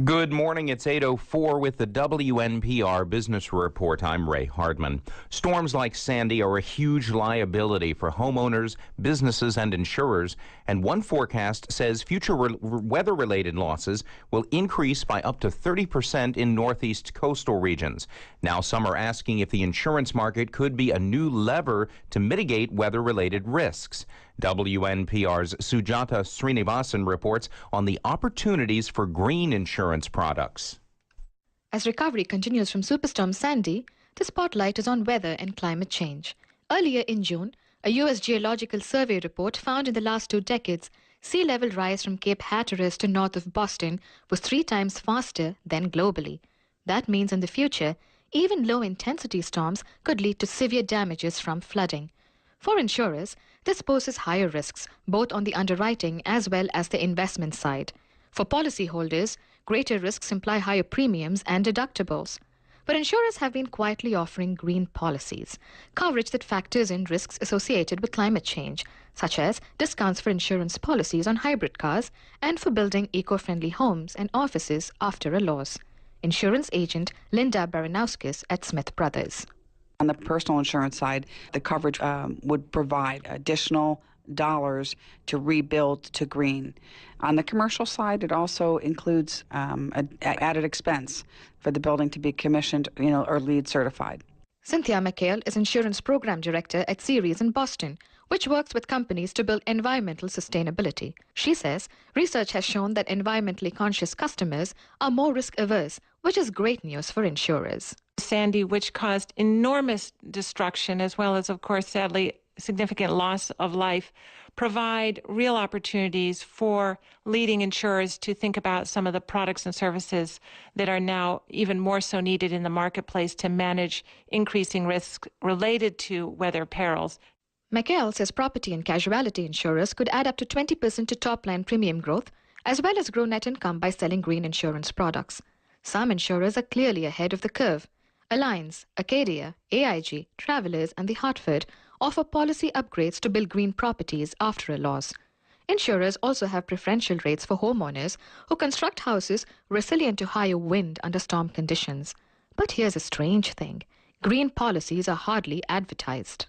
Good morning. It's 8:04 with the WNPR Business Report. I'm Ray Hardman. Storms like Sandy are a huge liability for homeowners, businesses, and insurers. And one forecast says future weather-related losses will increase by up to 30% in northeast coastal regions. Now, some are asking if the insurance market could be a new lever to mitigate weather-related risks. WNPR's Sujata Srinivasan reports on the opportunities for green insurance products. As recovery continues from Superstorm Sandy, the spotlight is on weather and climate change. Earlier in June, a U.S. Geological Survey report found in the last 2 decades, sea level rise from Cape Hatteras to north of Boston was 3 times faster than globally. That means in the future, even low-intensity storms could lead to severe damages from flooding. For insurers, this poses higher risks, both on the underwriting as well as the investment side. For policyholders, greater risks imply higher premiums and deductibles. But insurers have been quietly offering green policies, coverage that factors in risks associated with climate change, such as discounts for insurance policies on hybrid cars and for building eco-friendly homes and offices after a loss. Insurance agent Linda Baranowskis at Smith Brothers. On the personal insurance side, the coverage would provide additional dollars to rebuild to green. On the commercial side, it also includes added expense for the building to be commissioned, or LEED certified. Cynthia McHale is Insurance Program Director at Ceres in Boston, which works with companies to build environmental sustainability. She says research has shown that environmentally conscious customers are more risk-averse, which is great news for insurers. Sandy, which caused enormous destruction as well as, of course, sadly, significant loss of life, provide real opportunities for leading insurers to think about some of the products and services that are now even more so needed in the marketplace to manage increasing risks related to weather perils. McHale says property and casualty insurers could add up to 20% to top-line premium growth, as well as grow net income by selling green insurance products. Some insurers are clearly ahead of the curve. Alliance, Acadia, AIG, Travelers, and The Hartford offer policy upgrades to build green properties after a loss. Insurers also have preferential rates for homeowners who construct houses resilient to higher wind under storm conditions. But here's a strange thing. Green policies are hardly advertised.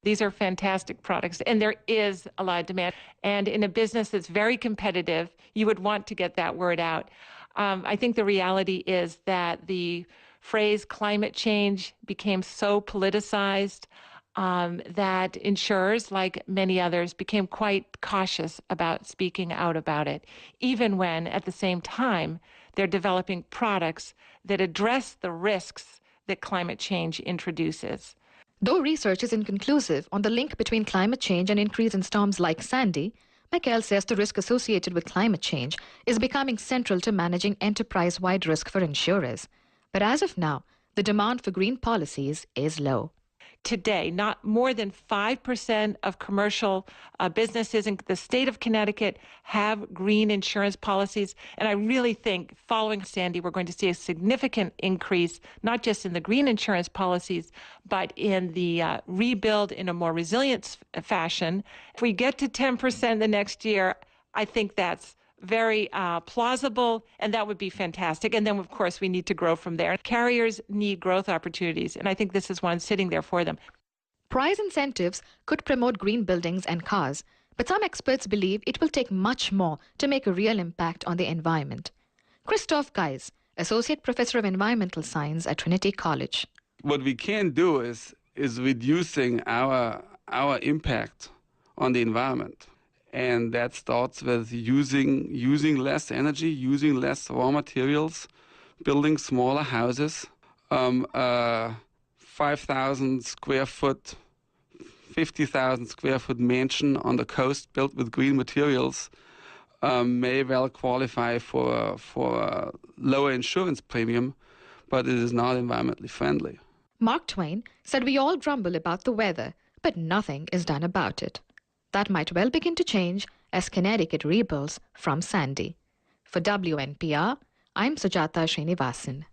These are fantastic products, and there is a lot of demand. And in a business that's very competitive, you would want to get that word out. I think the reality is that the phrase climate change became so politicized that insurers, like many others, became quite cautious about speaking out about it, even when, at the same time, they're developing products that address the risks that climate change introduces. Though research is inconclusive on the link between climate change and increase in storms like Sandy, McHale says the risk associated with climate change is becoming central to managing enterprise-wide risk for insurers. But as of now, the demand for green policies is low. Today, not more than 5% of commercial businesses in the state of Connecticut have green insurance policies. And I really think following Sandy, we're going to see a significant increase, not just in the green insurance policies, but in the rebuild in a more resilient fashion. If we get to 10% the next year, I think that's very plausible, and that would be fantastic. And then, of course, we need to grow from there. Carriers need growth opportunities, and I think this is one sitting there for them. Price incentives could promote green buildings and cars, but some experts believe it will take much more to make a real impact on the environment. Christoph Geis, Associate Professor of Environmental Science at Trinity College. What we can do is reducing our impact on the environment. And that starts with using less energy, using less raw materials, building smaller houses. 5,000 square foot, 50,000 square foot mansion on the coast built with green materials may well qualify for a lower insurance premium, but it is not environmentally friendly. Mark Twain said we all grumble about the weather, but nothing is done about it. That might well begin to change as Connecticut rebuilds from Sandy. For WNPR, I'm Sujata Srinivasan.